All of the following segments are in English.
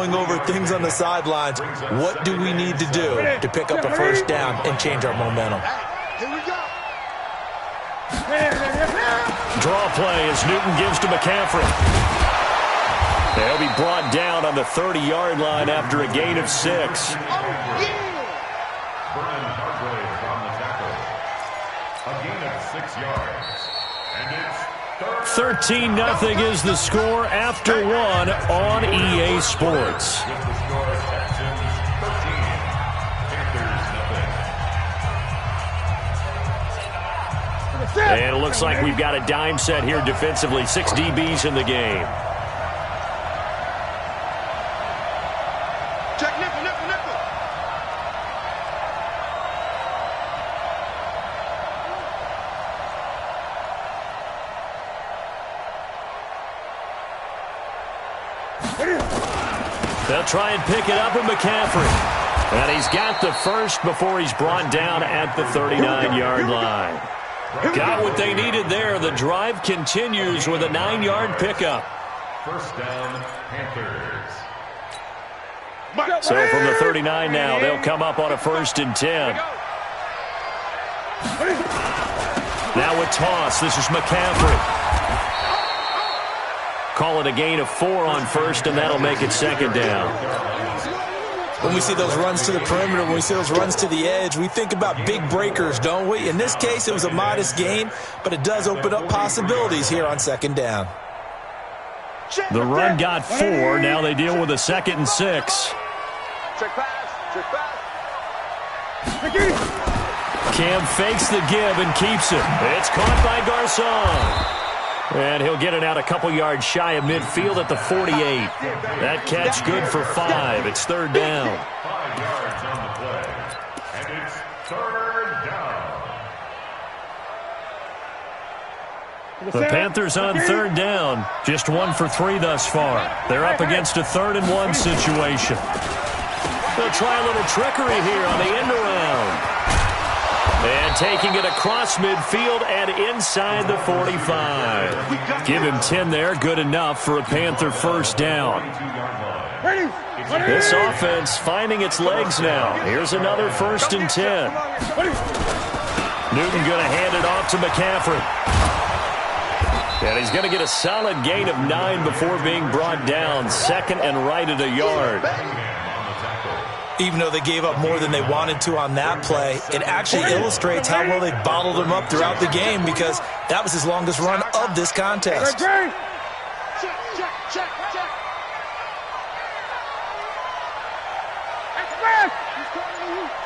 going over things on the sidelines. What do we need to do to pick up a first down and change our momentum? Here we go. Draw play as Newton gives to McCaffrey. They'll be brought down on the 30-yard line after a gain of 6. 13-0 is the score after 1 on EA Sports. And it looks like we've got a dime set here defensively. 6 DBs in the game. Check nickel. They'll try and pick it up with McCaffrey. And he's got the first before he's brought down at the 39-yard line. Got what they needed there. The drive continues with a 9-yard pickup. First down, Panthers. So from the 39 now, they'll come up on a 1st and 10. Now a toss. This is McCaffrey. Call it a gain of 4 on 1st, and that'll make it 2nd down. When we see those runs to the perimeter, when we see those runs to the edge, we think about big breakers, don't we? In this case, it was a modest gain, but it does open up possibilities here on 2nd down. The run got 4. Now they deal with a 2nd and 6. Check pass. Cam fakes the give and keeps it. It's caught by Garcon. And he'll get it out a couple yards shy of midfield at the 48. That catch good for 5. It's 3rd down. 5 yards on the play. And it's 3rd down. The Panthers on 3rd down. Just 1 for 3 thus far. They're up against a 3rd and 1 situation. They'll try a little trickery here on the end around. And taking it across midfield and inside the 45. Give him 10 there. Good enough for a Panther 1st down. This offense finding its legs now. Here's another 1st and 10. Newton going to hand it off to McCaffrey. And he's going to get a solid gain of 9 before being brought down. 2nd and right at a yard. Even though they gave up more than they wanted to on that play, it actually illustrates how well they bottled him up throughout the game, because that was his longest run of this contest. Check.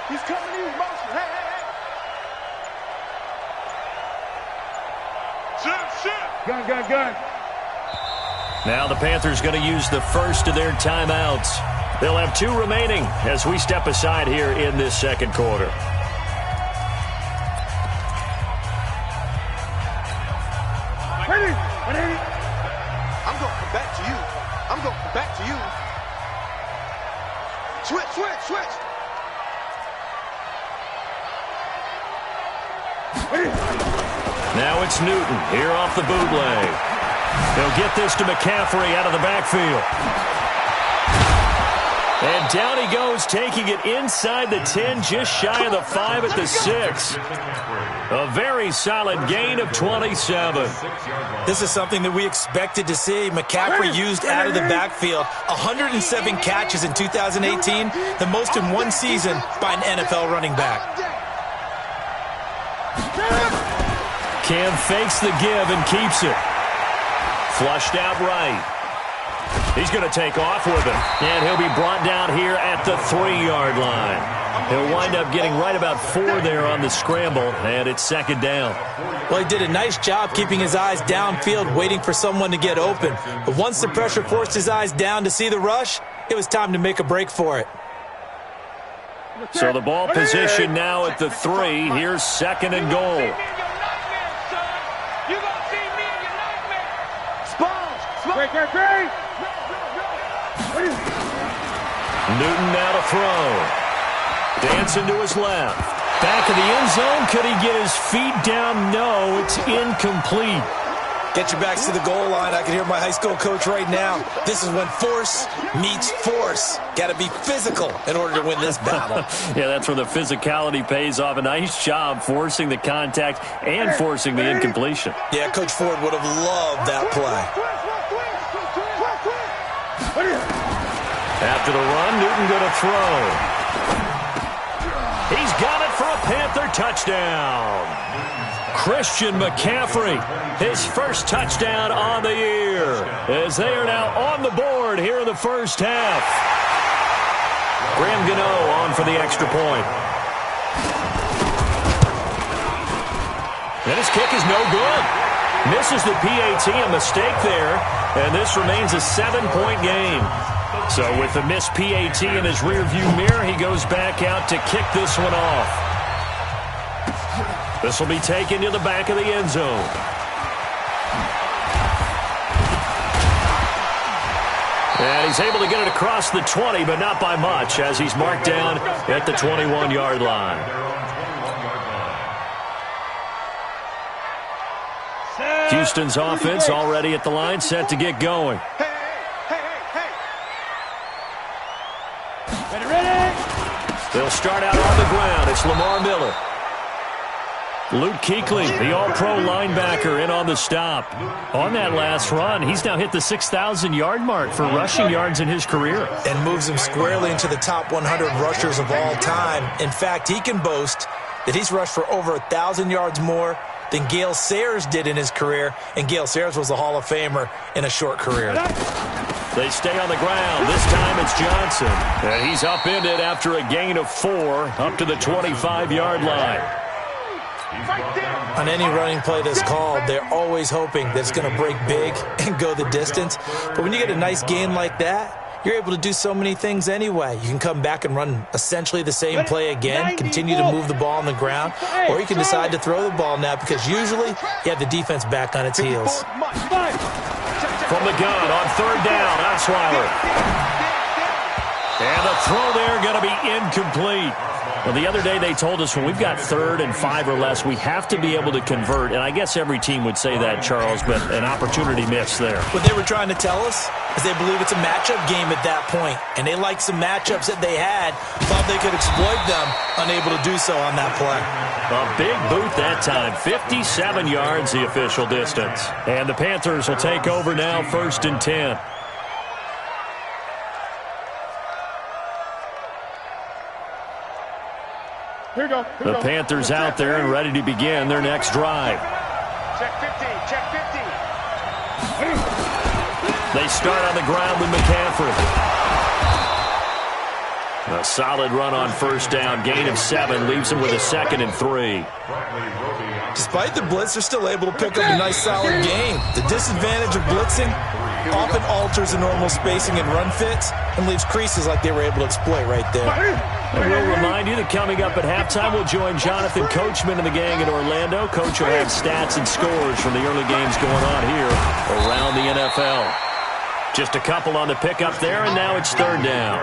He's coming to you, motion. Hey. Gun. Now the Panthers going to use the first of their timeouts. They'll have 2 remaining as we step aside here in this 2nd quarter. Ready. I'm going to come back to you. Switch. Now it's Newton here off the bootleg. They'll get this to McCaffrey out of the backfield. And down he goes, taking it inside the 10, just shy of the 5 at the 6. A very solid gain of 27. This is something that we expected to see. McCaffrey used out of the backfield. 107 catches in 2018, the most in one season by an NFL running back. Cam fakes the give and keeps it. Flushed out right. He's going to take off with it. And he'll be brought down here at the 3-yard line. He'll wind up getting right about 4 there on the scramble, and it's 2nd down. Well, he did a nice job keeping his eyes downfield, waiting for someone to get open. But once the pressure forced his eyes down to see the rush, it was time to make a break for it. So the ball position now at the 3. Here's 2nd and goal. Great. Newton now to throw. Dancing to his left. Back of the end zone. Could he get his feet down? No, it's incomplete. Get your backs to the goal line. I can hear my high school coach right now. This is when force meets force. Got to be physical in order to win this battle. Yeah, that's where the physicality pays off. A nice job forcing the contact and forcing the incompletion. Yeah, Coach Ford would have loved that play. After the run, Newton going to throw. He's got it for a Panther touchdown. Christian McCaffrey, his first touchdown on the year, as they are now on the board here in the first half. Graham Gano on for the extra point. And his kick is no good. Misses the PAT, a mistake there, and this remains a 7-point game. So with the missed PAT in his rearview mirror, he goes back out to kick this one off. This will be taken to the back of the end zone. And he's able to get it across the 20, but not by much, as he's marked down at the 21-yard line. Houston's offense already at the line, set to get going. They'll start out on the ground. It's Lamar Miller. Luke Kuechly, the all-pro linebacker, in on the stop. On that last run, he's now hit the 6,000-yard mark for rushing yards in his career. And moves him squarely into the top 100 rushers of all time. In fact, he can boast that he's rushed for over 1,000 yards more than Gale Sayers did in his career. And Gale Sayers was a Hall of Famer in a short career. They stay on the ground. This time it's Johnson. And he's upended after a gain of 4 up to the 25-yard line. On any running play that's called, they're always hoping that it's going to break big and go the distance. But when you get a nice gain like that, you're able to do so many things anyway. You can come back and run essentially the same play again, continue to move the ball on the ground, or you can decide to throw the ball now because usually you have the defense back on its heels. From the gun on third down, Osweiler. And the throw there going to be incomplete. Well, the other day they told us when we've got 3rd and 5 or less, we have to be able to convert. And I guess every team would say that, Charles, but an opportunity missed there. What they were trying to tell us is they believe it's a matchup game at that point. And they liked some matchups that they had, thought they could exploit them, unable to do so on that play. A big boot that time, 57 yards the official distance. And the Panthers will take over now, 1st and 10. The Panthers out there and ready to begin their next drive. Check 50, check 50. They start on the ground with McCaffrey. A solid run on first down. Gain of 7 leaves them with a 2nd and 3. Despite the blitz, they're still able to pick up a nice solid gain. The disadvantage of blitzing often alters the normal spacing and run fits and leaves creases like they were able to exploit right there. And we'll remind you that coming up at halftime, we'll join Jonathan Coachman and the gang in Orlando. Coach will have stats and scores from the early games going on here around the NFL. Just a couple on the pickup there, and now it's 3rd down.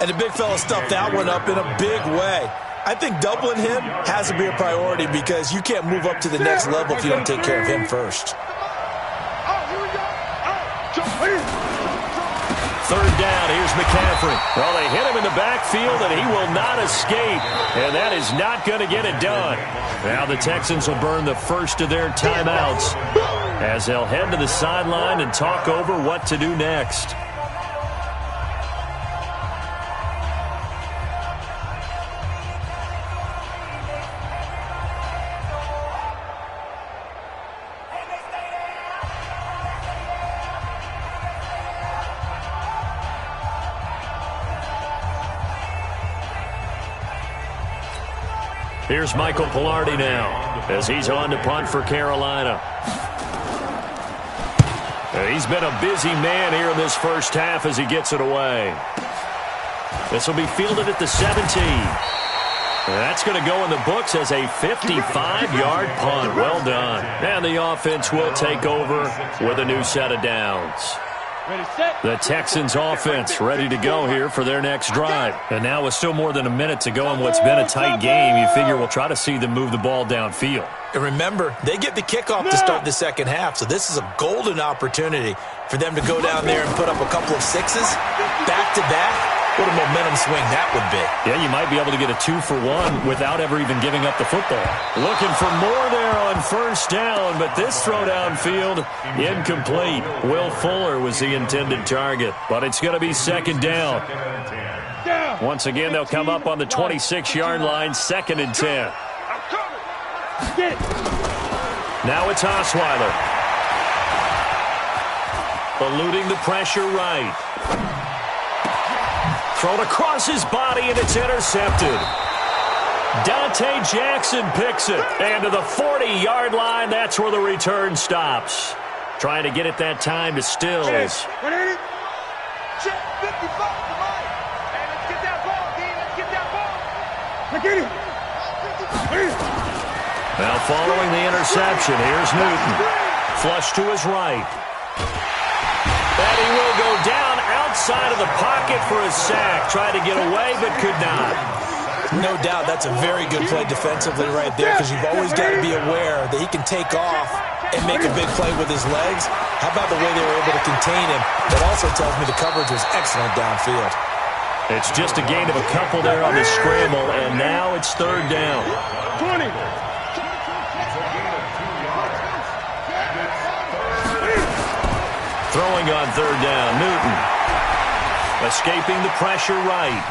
And the big fella stuffed that one up in a big way. I think doubling him has to be a priority because you can't move up to the next level if you don't take care of him first. 3rd down, here's McCaffrey. Well, they hit him in the backfield, and he will not escape. And that is not going to get it done. Now the Texans will burn the first of their timeouts as they'll head to the sideline and talk over what to do next. Here's Michael Pilardi now as he's on to punt for Carolina. He's been a busy man here in this first half as he gets it away. This will be fielded at the 17. That's going to go in the books as a 55-yard punt. Well done. And the offense will take over with a new set of downs. The Texans offense ready to go here for their next drive. And now with still more than a minute to go in what's been a tight game, you figure we'll try to see them move the ball downfield. And remember, they get the kickoff to start the second half, so this is a golden opportunity for them to go down there and put up a couple of sixes back-to-back. What a momentum swing that would be. Yeah, you might be able to get a 2-for-1 without ever even giving up the football. Looking for more there on first down, but this throw downfield, incomplete. Will Fuller was the intended target, but it's going to be second down. Once again, they'll come up on the 26-yard line, 2nd and 10. Now it's Osweiler. Eluding the pressure right. Thrown across his body, and it's intercepted. Dante Jackson picks it. And to the 40-yard line, that's where the return stops. Trying to get it that time to Stills. Check 55, come on. Hey, let's get that ball, D. Let's get that ball. Now following the interception, here's Newton. Flush to his right. And he will go down outside of the pocket for a sack. Tried to get away, but could not. No doubt that's a very good play defensively right there, because you've always got to be aware that he can take off and make a big play with his legs. How about the way they were able to contain him? That also tells me the coverage was excellent downfield. It's just a gain of a couple there on the scramble, and now it's third down. 20. Throwing on third down, Newton. Escaping the pressure right.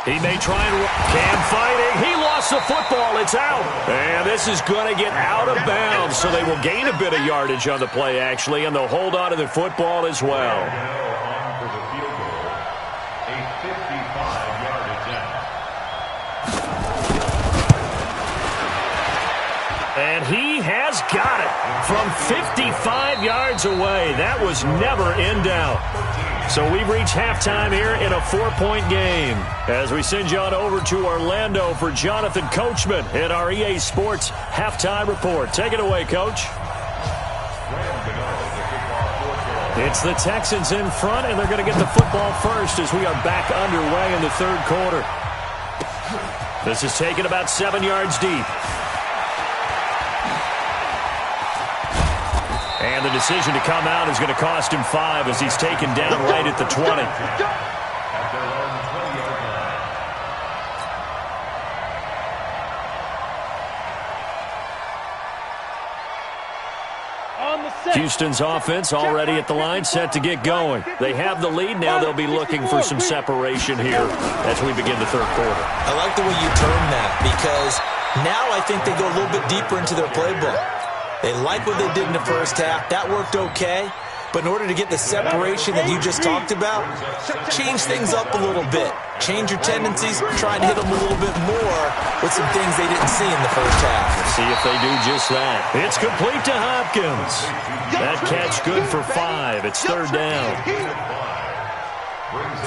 He may try and Cam fighting. He lost the football. It's out. And this is going to get out of bounds, so they will gain a bit of yardage on the play, actually, and they'll hold on to the football as well. And he has got it from 55 yards away. That was never in doubt. So we've reached halftime here in a 4-point game. As we send you on over to Orlando for Jonathan Coachman in our EA Sports Halftime Report. Take it away, Coach. It's the Texans in front, and they're going to get the football first as we are back underway in the third quarter. This is taken about 7 yards deep. And the decision to come out is going to cost him 5 as he's taken down right at the 20. Houston's offense already at the line, set to get going. They have the lead. Now they'll be looking for some separation here as we begin the third quarter. I like the way you term that, because now I think they go a little bit deeper into their playbook. They like what they did in the first half. That worked okay. But in order to get the separation that you just talked about, change things up a little bit. Change your tendencies, try and hit them a little bit more with some things they didn't see in the first half. See if they do just that. It's complete to Hopkins. That catch good for 5. It's third down.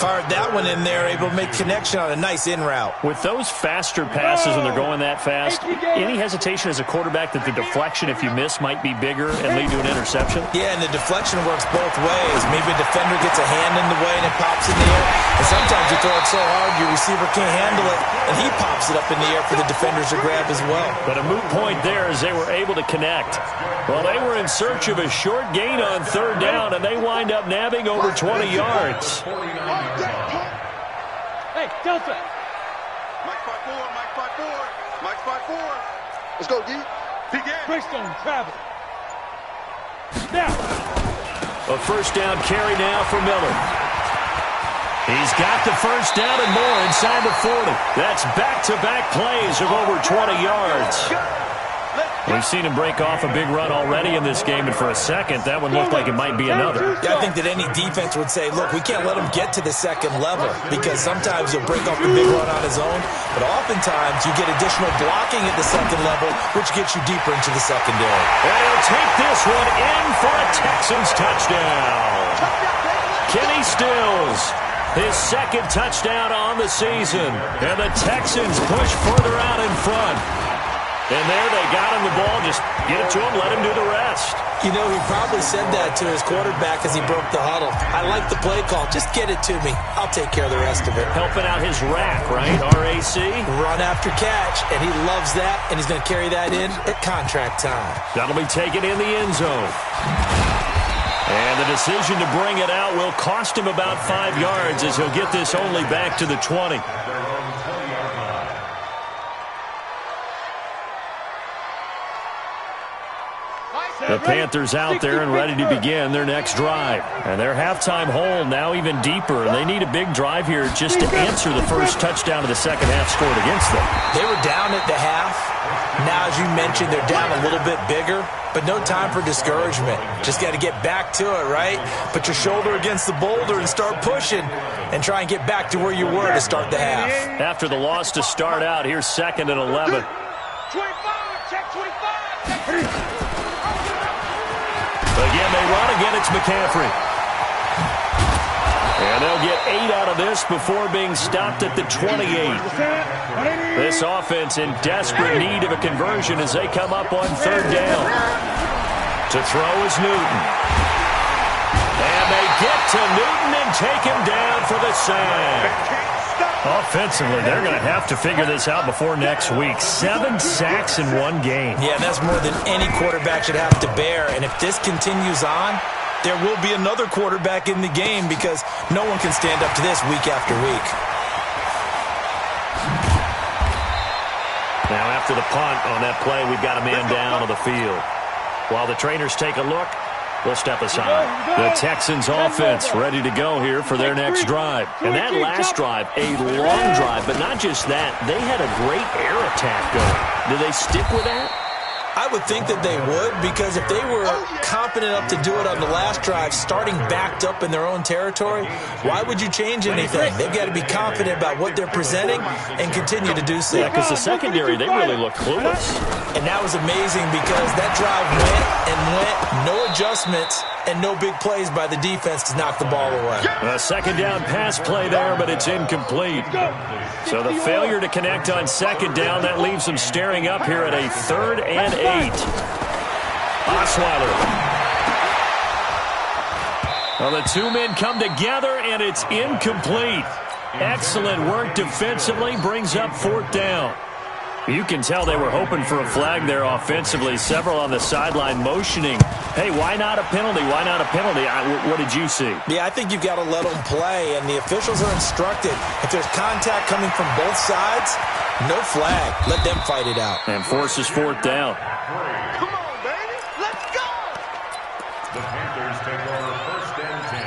Fired that one in there, able to make connection on a nice in route. With those faster passes when they're going that fast, any hesitation as a quarterback that the deflection, if you miss, might be bigger and lead to an interception? Yeah, and the deflection works both ways. Maybe a defender gets a hand in the way and it pops in the air. And sometimes you throw it so hard your receiver can't handle it, and he pops it up in the air for the defenders to grab as well. But a moot point there as they were able to connect. Well, they were in search of a short gain on third down, and they wind up nabbing over 20 yards. Hey, Delta. Mike 5-4, Mike 5-4, Mike 5-4. Let's go, D. Begin. Greystone, travel. Now. A first down carry now for Miller. He's got the first down and more inside the 40. That's back-to-back plays of over 20 yards. We've seen him break off a big run already in this game, and for a second, that one looked like it might be another. Yeah, I think that any defense would say, look, we can't let him get to the second level, because sometimes he'll break off the big run on his own, but oftentimes you get additional blocking at the second level, which gets you deeper into the secondary. And he'll take this one in for a Texans touchdown. Kenny Stills, his second touchdown on the season, and the Texans push further out in front. And there they got him the ball. Just get it to him, let him do the rest. You know, he probably said that to his quarterback as he broke the huddle. I like the play call. Just get it to me. I'll take care of the rest of it. Helping out his rack, right? RAC? Run after catch, and he loves that, and he's going to carry that in at contract time. That'll be taken in the end zone. And the decision to bring it out will cost him about 5 yards as he'll get this only back to the 20. The Panthers out there and ready to begin their next drive. And their halftime hole now even deeper. And they need a big drive here just to answer the first touchdown of the second half scored against them. They were down at the half. Now, as you mentioned, they're down a little bit bigger. But no time for discouragement. Just got to get back to it, right? Put your shoulder against the boulder and start pushing. And try and get back to where you were to start the half. After the loss to start out, here's 2nd and 11. 25, check 25. Again, they run. Again, it's McCaffrey. And they'll get 8 out of this before being stopped at the 28. This offense in desperate need of a conversion as they come up on 3rd down. To throw is Newton. And they get to Newton and take him down for the sack. Offensively, they're going to have to figure this out before next week. 7 sacks in one game. Yeah, that's more than any quarterback should have to bear. And if this continues on, there will be another quarterback in the game because no one can stand up to this week after week. Now after the punt on that play, we've got a man down on the field. While the trainers take a look, we'll step aside. The Texans offense ready to go here for their next drive. And that last drive, a long drive, but not just that. They had a great air attack going. Do they stick with that? I would think that they would, because if they were confident enough to do it on the last drive, starting backed up in their own territory, why would you change anything? They've got to be confident about what they're presenting and continue to do so. Yeah, because the secondary, they really looked clueless. And that was amazing because that drive went and went, no adjustments, and no big plays by the defense to knock the ball away. A 2nd down pass play there, but it's incomplete. So the failure to connect on 2nd down, that leaves them staring up here at a 3rd and 8. Osweiler. Well, the two men come together, and it's incomplete. Excellent work defensively, brings up 4th down. You can tell they were hoping for a flag there offensively. Several on the sideline motioning. Hey, why not a penalty? Why not a penalty? What did you see? Yeah, I think you've got to let them play, and the officials are instructed. If there's contact coming from both sides, no flag. Let them fight it out. And forces 4th down. Come on, baby. Let's go. The Panthers take over 1st and 10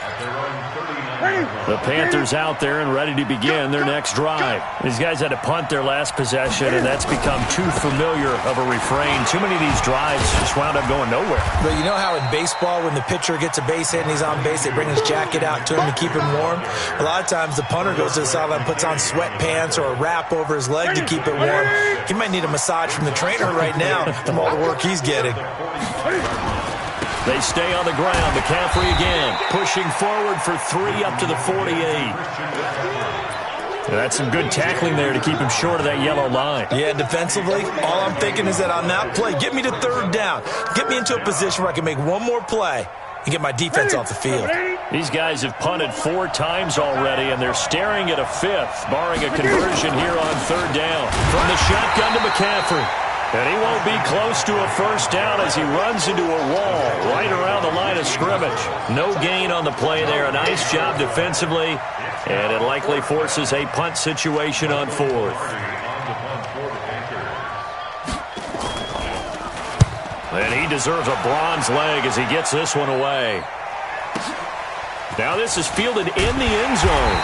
at their own 39. The Panthers out there and ready to begin their next drive. These guys had to punt their last possession, and that's become too familiar of a refrain. Too many of these drives just wound up going nowhere. But you know how in baseball, when the pitcher gets a base hit and he's on base, they bring his jacket out to him to keep him warm? A lot of times the punter goes to the sideline, puts on sweatpants or a wrap over his leg to keep it warm. He might need a massage from the trainer right now from all the work he's getting. They stay on the ground. McCaffrey again, pushing forward for 3 up to the 48. That's some good tackling there to keep him short of that yellow line. Yeah, defensively, all I'm thinking is that on that play, get me to 3rd down. Get me into a position where I can make one more play and get my defense off the field. These guys have punted 4 times already, and they're staring at a 5th, barring a conversion here on 3rd down. From the shotgun to McCaffrey. And he won't be close to a 1st down as he runs into a wall right around the line of scrimmage. No gain on the play there. A nice job defensively, and it likely forces a punt situation on 4th. And he deserves a bronze leg as he gets this one away. Now this is fielded in the end zone.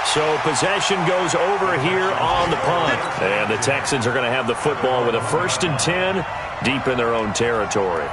So possession goes over here on the punt. And the Texans are going to have the football with a 1st and 10 deep in their own territory.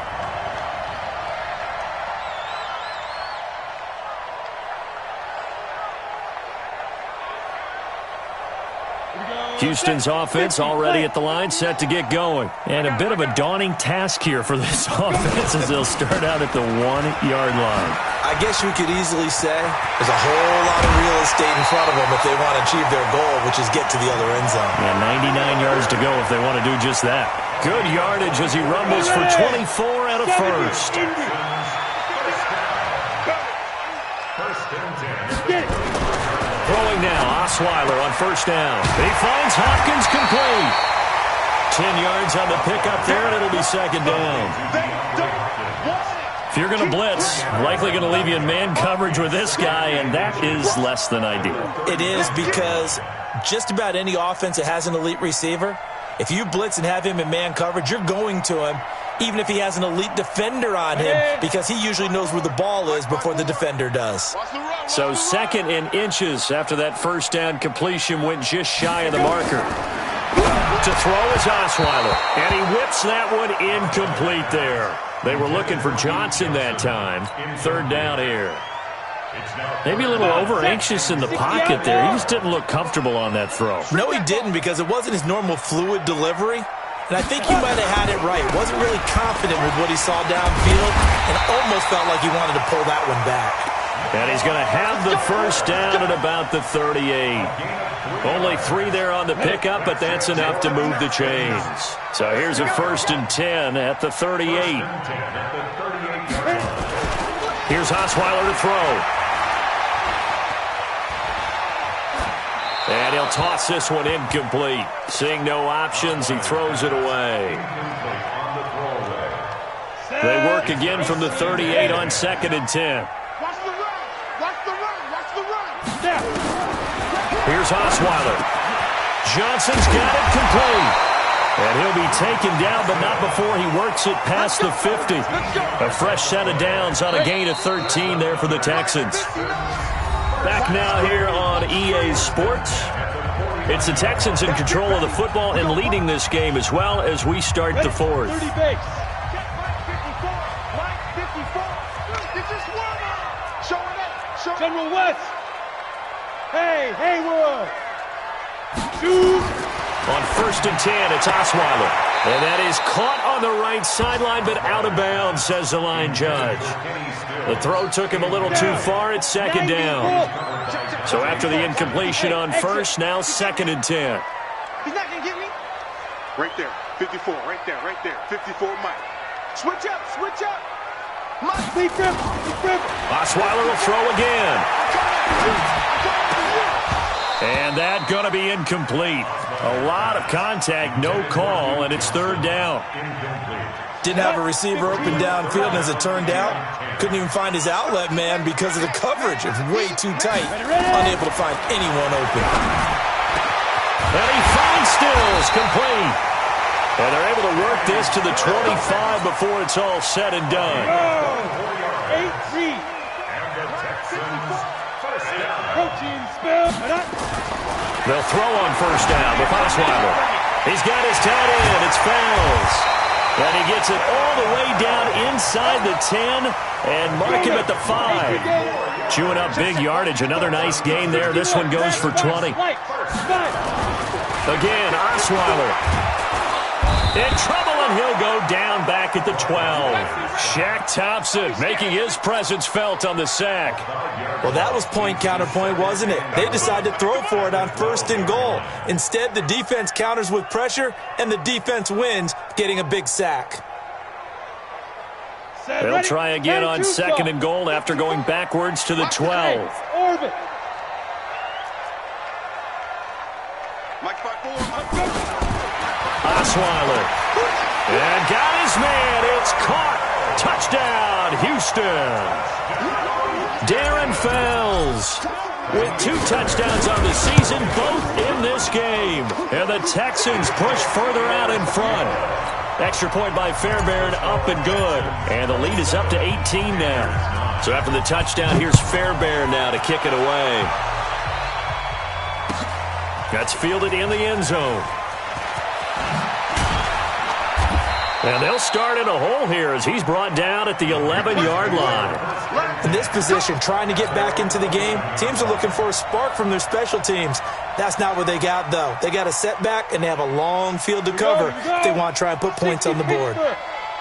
Here we go. Houston's offense already at the line, set to get going. And a bit of a daunting task here for this offense as they'll start out at the 1-yard line. I guess we could easily say there's a whole lot of real estate in front of them if they want to achieve their goal, which is get to the other end zone. Yeah, 99 yards to go if they want to do just that. Good yardage as he rumbles for 24 and a first. Throwing now, Osweiler on first down. He finds Hopkins complete. 10 yards on the pickup there, and it'll be second down. If you're going to blitz, likely going to leave you in man coverage with this guy, and that is less than ideal. It is, because just about any offense that has an elite receiver, if you blitz and have him in man coverage, you're going to him, even if he has an elite defender on him, because he usually knows where the ball is before the defender does. So second in inches after that first down completion went just shy of the marker. To throw is Osweiler, and he whips that one incomplete there. They were looking for Johnson that time. Third down here. Maybe a little over-anxious in the pocket there. He just didn't look comfortable on that throw. No, he didn't, because it wasn't his normal fluid delivery. And I think he might have had it right. Wasn't really confident with what he saw downfield, and almost felt like he wanted to pull that one back. And he's going to have the first down at about the 38. Only 3 there on the pickup, but that's enough to move the chains. So here's a 1st and 10 at the 38. Here's Osweiler to throw. And he'll toss this one incomplete. Seeing no options, he throws it away. They work again from the 38 on 2nd and 10. Here's Osweiler. Johnson's got it complete. And he'll be taken down, but not before he works it past the 50. A fresh set of downs on a gain of 13 there for the Texans. Back now here on EA Sports. It's the Texans in control of the football and leading this game as well as we start the 4th. General West. Hey, Haywood. Shoot. On 1st and 10, it's Osweiler. And that is caught on the right sideline, but out of bounds, says the line judge. The throw took him a little too far. It's 2nd down. So after the incompletion on 1st, now 2nd and 10. He's not going to get me. Right there. 54. Right there. 54, Mike. Switch up. Osweiler will throw again. And that going to be incomplete. A lot of contact, no call, and it's 3rd down. Didn't have a receiver open downfield, and as it turned out, couldn't even find his outlet man because of the coverage. It was way too tight, unable to find anyone open. And he finds Stills, complete. And they're able to work this to the 25 before it's all said and done. 8-3. They'll throw on 1st down with Osweiler. He's got his tight end. It's Fells. And he gets it all the way down inside the 10 and mark him at the 5. Chewing up big yardage. Another nice gain there. This one goes for 20. Again, Osweiler. In trouble, and he'll go down back at the 12. Shaq Thompson making his presence felt on the sack. Well, that was point counterpoint, wasn't it? They decided to throw for it on 1st and goal. Instead, the defense counters with pressure, and the defense wins, getting a big sack. They'll try again on 2nd and goal after going backwards to the 12. Orbit. Osweiler. And got his man. It's caught. Touchdown, Houston. Darren Fells with 2 touchdowns on the season, both in this game. And the Texans push further out in front. Extra point by Fairbairn, up and good. And the lead is up to 18 now. So after the touchdown, here's Fairbairn now to kick it away. That's fielded in the end zone. And they'll start in a hole here as he's brought down at the 11-yard line. In this position, trying to get back into the game, teams are looking for a spark from their special teams. That's not what they got, though. They got a setback, and they have a long field to cover if they want to try and put points on the board.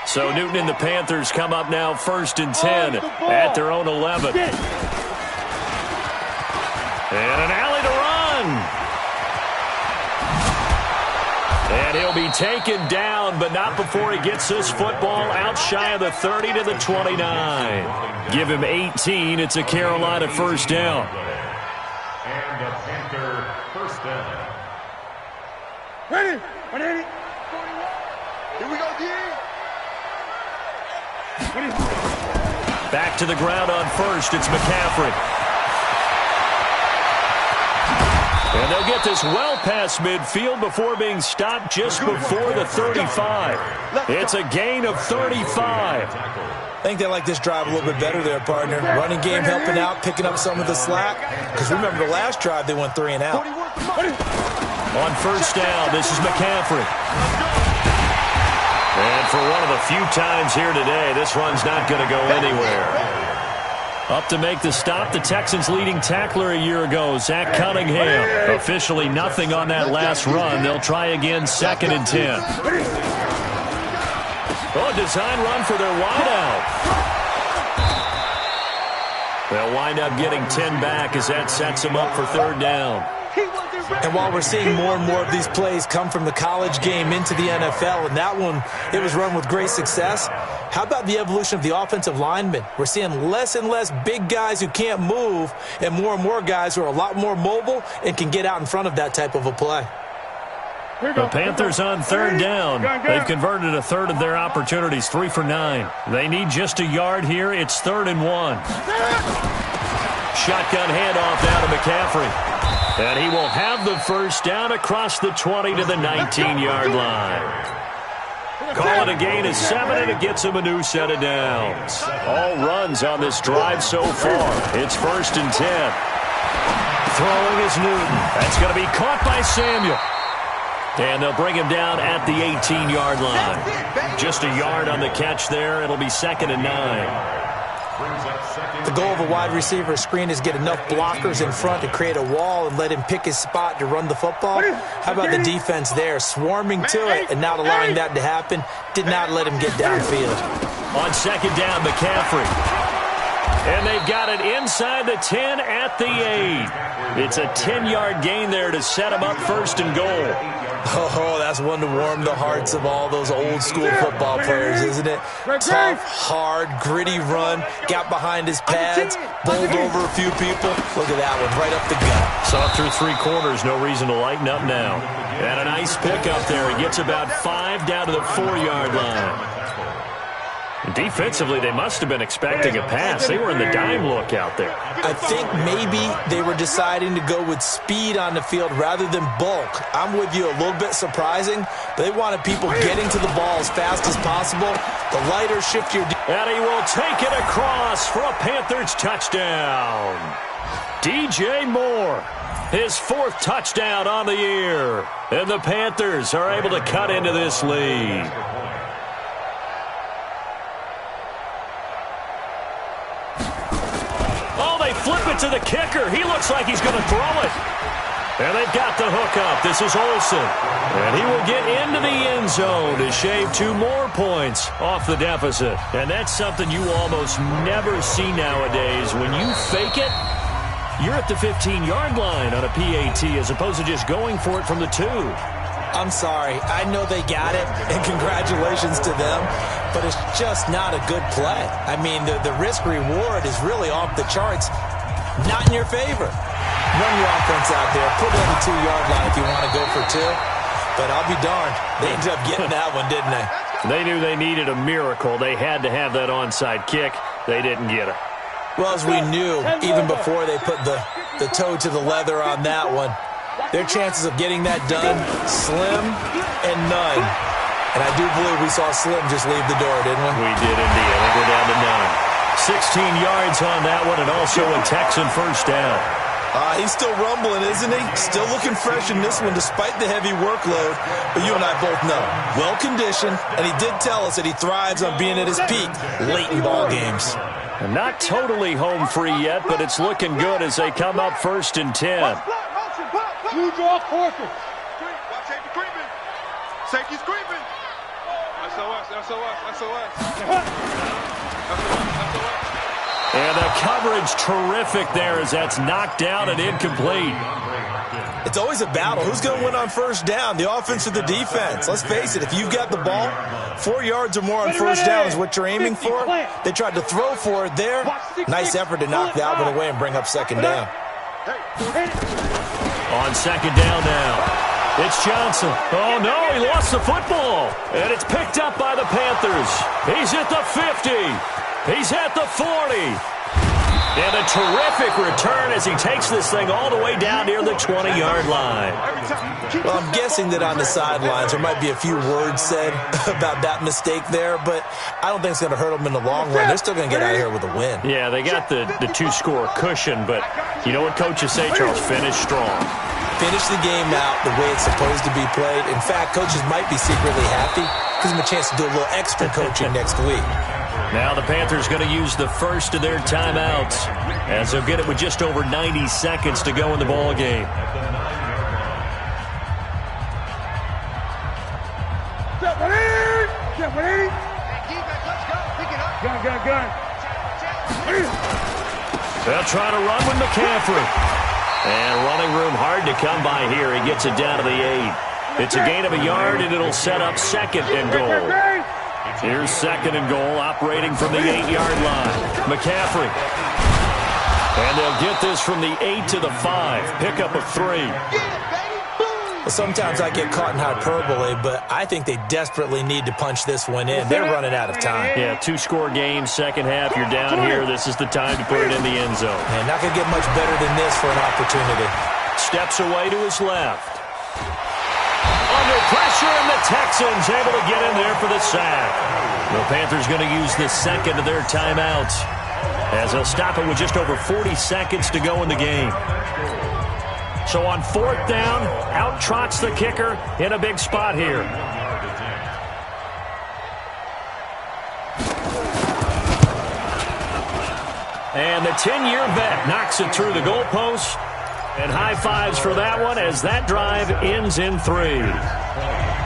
So Newton and the Panthers come up now 1st and 10 at their own 11. And an alley to run. And he'll be taken down, but not before he gets this football out shy of the 30 to the 29. Give him 18. It's a Carolina first down. And a Panther first down. Ready? Ready? Here we go, D. Back to the ground on first. It's McCaffrey. And they'll get this well past midfield before being stopped just before the 35. It's a gain of 35. I think they like this drive a little bit better there, partner. Running game helping out, picking up some of the slack. Because remember, the last drive, they went 3 and out. On first down, this is McCaffrey. And for one of the few times here today, this run's not going to go anywhere. Up to make the stop, the Texans' leading tackler a year ago, Zach Cunningham. Officially nothing on that last run. They'll try again 2nd and 10. Oh, design run for their wideout. They'll wind up getting 10 back as that sets them up for 3rd down. And while we're seeing more and more of these plays come from the college game into the NFL, and that one, it was run with great success, how about the evolution of the offensive linemen? We're seeing less and less big guys who can't move and more guys who are a lot more mobile and can get out in front of that type of a play. The Panthers on 3rd down. They've converted a third of their opportunities, 3 for 9. They need just a yard here. It's 3rd and 1. Shotgun handoff now to McCaffrey. And he will have the first down across the 20 to the 19-yard line. Call it a gain of 7, and it gets him a new set of downs. All runs on this drive so far. It's 1st and 10. Throwing is Newton. That's going to be caught by Samuel. And they'll bring him down at the 18-yard line. Just a yard on the catch there. It'll be 2nd and 9. The goal of a wide receiver screen is get enough blockers in front to create a wall and let him pick his spot to run the football. How about the defense there, swarming to it and not allowing that to happen? Did not let him get downfield. On 2nd down, McCaffrey. And they've got it inside the 10 at the 8. It's a 10-yard gain there to set him up 1st and goal. Oh, that's one to warm the hearts of all those old-school football players, isn't it? Tough, hard, gritty run, got behind his pads, bowled over a few people. Look at that one, right up the gut. Saw through 3 quarters, no reason to lighten up now. And a nice pickup there. He gets about 5 down to the 4-yard line. Defensively, they must have been expecting a pass. They were in the dime look out there. I think maybe they were deciding to go with speed on the field rather than bulk. I'm with you, a little bit surprising. They wanted people getting to the ball as fast as possible. The lighter, shiftier. And he will take it across for a Panthers touchdown. DJ Moore, his 4th touchdown on the year. And the Panthers are able to cut into this lead. Flip it to the kicker. He looks like he's going to throw it. And they've got the hook up. This is Olsen. And he will get into the end zone to shave 2 more points off the deficit. And that's something you almost never see nowadays. When you fake it, you're at the 15-yard line on a PAT as opposed to just going for it from the 2. I'm sorry. I know they got it, and congratulations to them, but it's just not a good play. I mean, the risk-reward is really off the charts. Not in your favor. Run your offense out there. Put it on the 2-yard line if you want to go for 2. But I'll be darned. They ended up getting that one, didn't they? They knew they needed a miracle. They had to have that onside kick. They didn't get it. Well, as we knew, even before they put the toe to the leather on that one, their chances of getting that done, slim and none. And I do believe we saw Slim just leave the door, didn't we? We did indeed. I think we're down to 9. 16 yards on that one, and also a Texan first down. He's still rumbling, isn't he? Still looking fresh in this one despite the heavy workload. But you and I both know, well-conditioned, and he did tell us that he thrives on being at his peak late in ball games. And not totally home free yet, but it's looking good as they come up 1st and 10. You draw quarter. Watch safety creeping. Safety's creeping. SOS. And the coverage terrific there as that's knocked down and incomplete. It's always a battle. Who's going to win on 1st down, the offense or the defense? Let's face it, if you've got the ball, 4 yards or more on 1st down is what you're aiming for. They tried to throw for it there. Nice effort to knock that one away and bring up 2nd down. On 2nd down now, it's Johnson. Oh, no, he lost the football. And it's picked up by the Panthers. He's at the 50. He's at the 40. And a terrific return as he takes this thing all the way down near the 20-yard line. Well, I'm guessing that on the sidelines there might be a few words said about that mistake there, but I don't think it's going to hurt them in the long run. They're still going to get out of here with a win. Yeah, they got the 2-score cushion, but you know what coaches say, Charles? Finish strong. Finish the game out the way it's supposed to be played. In fact, coaches might be secretly happy. Gives them a chance to do a little extra coaching next week. Now the Panthers going to use the first of their timeouts as they'll get it with just over 90 seconds to go in the ball game. Gun. They'll try to run with McCaffrey. And running room hard to come by here. He gets it down to the 8. It's a gain of a yard, and it'll set up 2nd and goal. Here's 2nd and goal, operating from the 8-yard line. McCaffrey. And they'll get this from the 8 to the 5. Pickup of 3. Well, sometimes I get caught in hyperbole, but I think they desperately need to punch this one in. They're running out of time. Yeah, 2-score game, 2nd half. You're down here. This is the time to put it in the end zone. Man, not going to get much better than this for an opportunity. Steps away to his left. Under pressure, and the Texans able to get in there for the sack. The Panthers going to use the 2nd of their timeouts as they'll stop it with just over 40 seconds to go in the game. So on 4th down, out trots the kicker in a big spot here. And the 10-year vet knocks it through the goalpost. And high fives for that one as that drive ends in 3.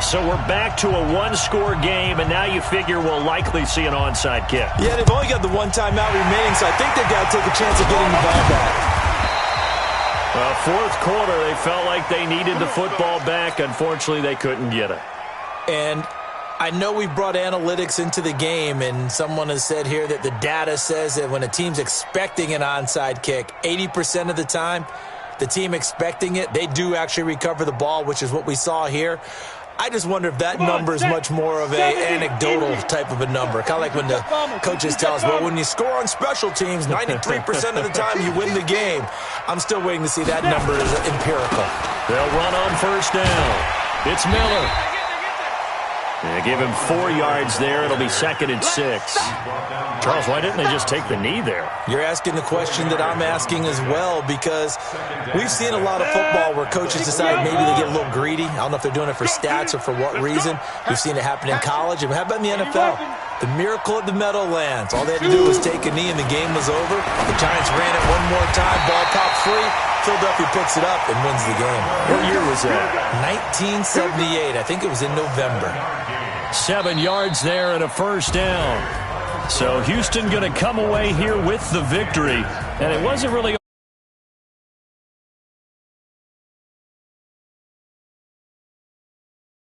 So we're back to a 1-score game, and now you figure we'll likely see an onside kick. Yeah, they've only got the 1 timeout remaining, so I think they've got to take a chance of getting the ball back. 4th quarter, they felt like they needed the football back. Unfortunately, they couldn't get it. And I know we brought analytics into the game, and someone has said here that the data says that when a team's expecting an onside kick, 80% of the time, the team expecting it, they do actually recover the ball, which is what we saw here. I just wonder if that number is much more of a anecdotal type of a number. Kind of like when the coaches tell us, well, when you score on special teams, 93% of the time you win the game. I'm still waiting to see that number is empirical. They'll run on 1st down. It's Miller. They give him 4 yards there. It'll be 2nd and 6. Charles, why didn't they just take the knee there? You're asking the question that I'm asking as well, because we've seen a lot of football where coaches decide maybe they get a little greedy. I don't know if they're doing it for stats or for what reason. We've seen it happen in college. And how about in the NFL? The miracle of the Meadowlands. All they had to do was take a knee and the game was over. The Giants ran it one more time. Ball popped free. Philadelphia picks it up and wins the game. What year was that? 1978. I think it was in November. 7 yards there and a 1st down. So Houston going to come away here with the victory. And it wasn't really